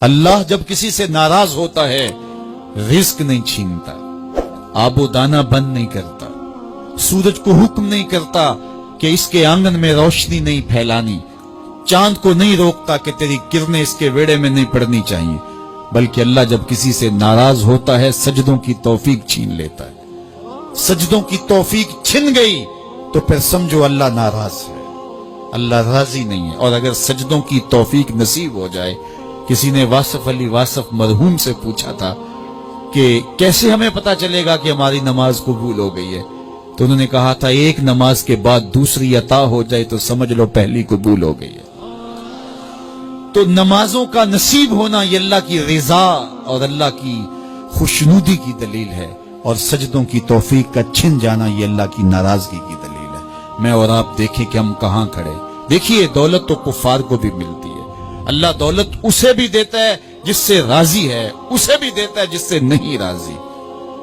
اللہ جب کسی سے ناراض ہوتا ہے رزق نہیں چھینتا، آب و دانہ بند نہیں کرتا، سورج کو حکم نہیں کرتا کہ اس کے آنگن میں روشنی نہیں پھیلانی، چاند کو نہیں روکتا کہ تیری کرنیں اس کے ویڑے میں نہیں پڑنی چاہیے، بلکہ اللہ جب کسی سے ناراض ہوتا ہے سجدوں کی توفیق چھین لیتا ہے۔ سجدوں کی توفیق چھن گئی تو پھر سمجھو اللہ ناراض ہے، اللہ راضی نہیں ہے۔ اور اگر سجدوں کی توفیق نصیب ہو جائے، کسی نے واصف علی واصف مرحوم سے پوچھا تھا کہ کیسے ہمیں پتا چلے گا کہ ہماری نماز قبول ہو گئی ہے، تو انہوں نے کہا تھا ایک نماز کے بعد دوسری عطا ہو جائے تو سمجھ لو پہلی قبول ہو گئی ہے۔ تو نمازوں کا نصیب ہونا یہ اللہ کی رضا اور اللہ کی خوشنودی کی دلیل ہے، اور سجدوں کی توفیق کا چھن جانا یہ اللہ کی ناراضگی کی دلیل ہے۔ میں اور آپ دیکھیں کہ ہم کہاں کھڑے۔ دیکھیے دولت تو کفار کو بھی ملتی ہے، اللہ دولت اسے بھی دیتا ہے جس سے راضی ہے، اسے بھی دیتا ہے جس سے نہیں راضی،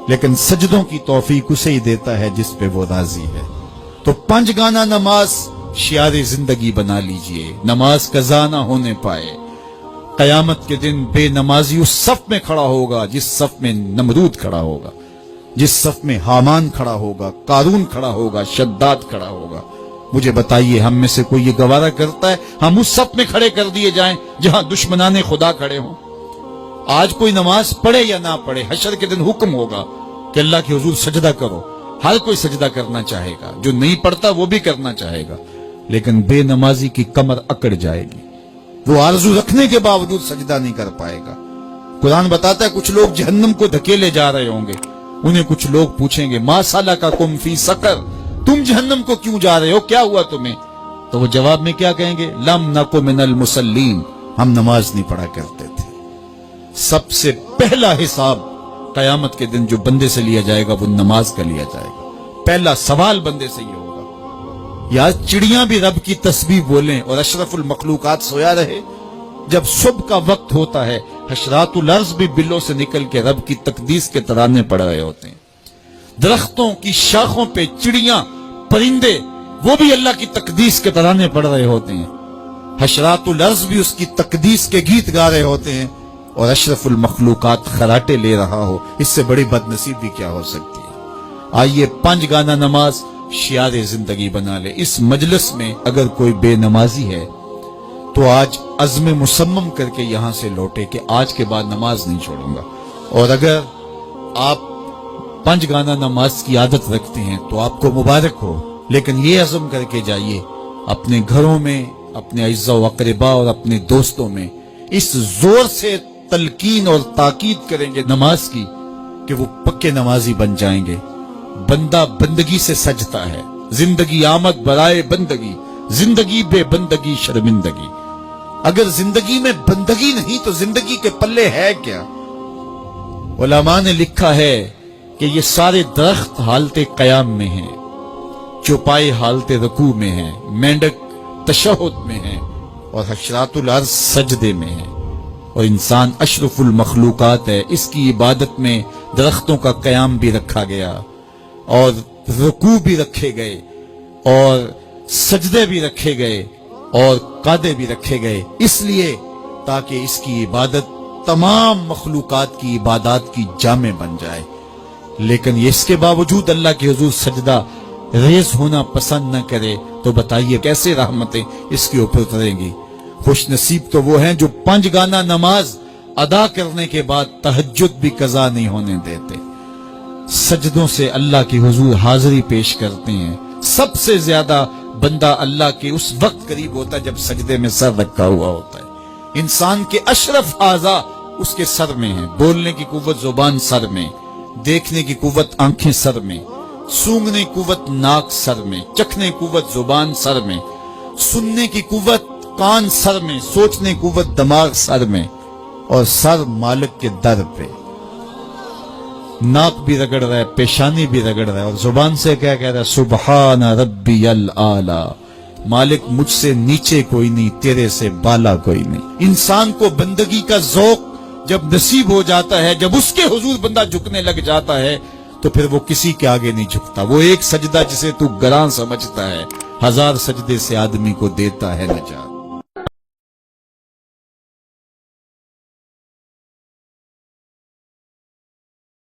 لیکن سجدوں کی توفیق اسے ہی دیتا ہے جس پہ وہ راضی ہے۔ تو 5 گانا نماز شعار زندگی بنا لیجئے، نماز قضا نہ ہونے پائے۔ قیامت کے دن بے نمازی اس صف میں کھڑا ہوگا جس صف میں نمرود کھڑا ہوگا، جس صف میں حامان کھڑا ہوگا، قارون کھڑا ہوگا، شداد کھڑا ہوگا۔ مجھے بتائیے ہم میں سے کوئی یہ گوارہ کرتا ہے ہم اس صف میں کھڑے کر دیے جائیں جہاں دشمنان خدا کھڑے ہوں؟ آج کوئی نماز پڑھے یا نہ پڑھے، حشر کے دن حکم ہوگا کہ اللہ کے حضور سجدہ کرو۔ ہر کوئی سجدہ کرنا چاہے گا، جو نہیں پڑھتا وہ بھی کرنا چاہے گا، لیکن بے نمازی کی کمر اکڑ جائے گی، وہ آرزو رکھنے کے باوجود سجدہ نہیں کر پائے گا۔ قرآن بتاتا ہے کچھ لوگ جہنم کو دھکیلے جا رہے ہوں گے، انہیں کچھ لوگ پوچھیں گے ما سلککم فی سقر، تم جہنم کو کیوں جا رہے ہو، کیا ہوا تمہیں؟ تو وہ جواب میں کیا کہیں گے؟ لم نک من المصلین، ہم نماز نہیں پڑھا کرتے تھے۔ سب سے پہلا حساب قیامت کے دن جو بندے سے لیا جائے گا وہ نماز کا لیا جائے گا۔ پہلا سوال بندے سے یہ ہوگا۔ یا چڑیاں بھی رب کی تسبیح بولیں اور اشرف المخلوقات سویا رہے، جب صبح کا وقت ہوتا ہے حشرات الارض بھی بلوں سے نکل کے رب کی تقدیس کے ترانے پڑھ رہے ہوتے ہیں، درختوں کی شاخوں پہ چڑیاں پرندے وہ بھی اللہ کی تقدیس کے ترانے پڑھ رہے ہوتے ہیں، حشرات الارض بھی اس کی تقدیس کے گیت گا رہے ہوتے ہیں، اور اشرف المخلوقات خراٹے لے رہا ہو، اس سے بڑی بد نصیبی کیا ہو سکتی ہے؟ آئیے 5 گانا نماز شعار زندگی بنا لے۔ اس مجلس میں اگر کوئی بے نمازی ہے تو آج عزم مصمم کر کے یہاں سے لوٹے کہ آج کے بعد نماز نہیں چھوڑوں گا، اور اگر آپ 5 گانا نماز کی عادت رکھتے ہیں تو آپ کو مبارک ہو، لیکن یہ عزم کر کے جائیے اپنے گھروں میں، اپنے اعزاء و اقرباء اور اپنے دوستوں میں اس زور سے تلقین اور تاکید کریں گے نماز کی کہ وہ پکے نمازی بن جائیں گے۔ بندہ بندگی سے سجتا ہے، زندگی آمد برائے بندگی، زندگی بے بندگی شرمندگی۔ اگر زندگی میں بندگی نہیں تو زندگی کے پلے ہے کیا؟ علماء نے لکھا ہے کہ یہ سارے درخت حالت قیام میں ہیں، چوپائے حالت رکوع میں ہیں، مینڈک تشہد میں ہیں، اور حشرات الارض سجدے میں ہیں، اور انسان اشرف المخلوقات ہے۔ اس کی عبادت میں درختوں کا قیام بھی رکھا گیا، اور رکوع بھی رکھے گئے، اور سجدے بھی رکھے گئے، اور قعدے بھی رکھے گئے، اس لیے تاکہ اس کی عبادت تمام مخلوقات کی عبادات کی جامع بن جائے۔ لیکن اس کے باوجود اللہ کے حضور سجدہ ریز ہونا پسند نہ کرے تو بتائیے کیسے رحمتیں اس کے اوپر اتریں گی؟ خوش نصیب تو وہ ہیں جو 5 گانا نماز ادا کرنے کے بعد تہجد بھی قضا نہیں ہونے دیتے، سجدوں سے اللہ کے حضور حاضری پیش کرتے ہیں۔ سب سے زیادہ بندہ اللہ کے اس وقت قریب ہوتا ہے جب سجدے میں سر رکھا ہوا ہوتا ہے۔ انسان کے اشرف اعضاء اس کے سر میں ہیں، بولنے کی قوت زبان سر میں، دیکھنے کی قوت آنکھیں سر میں، سونگنے کی قوت ناک سر میں، چکھنے کی قوت زبان سر میں، سننے کی قوت کان سر میں، سوچنے کی قوت دماغ سر میں، اور سر مالک کے در پہ۔ ناک بھی رگڑ رہا ہے، پیشانی بھی رگڑ رہا ہے، اور زبان سے کیا کہہ رہا ہے؟ سبحان ربی الاعلی، مالک مجھ سے نیچے کوئی نہیں، تیرے سے بالا کوئی نہیں۔ انسان کو بندگی کا ذوق جب نصیب ہو جاتا ہے، جب اس کے حضور بندہ جھکنے لگ جاتا ہے تو پھر وہ کسی کے آگے نہیں جھکتا۔ وہ ایک سجدہ جسے تو گراں سمجھتا ہے 1000 سجدے سے آدمی کو دیتا ہے نجات۔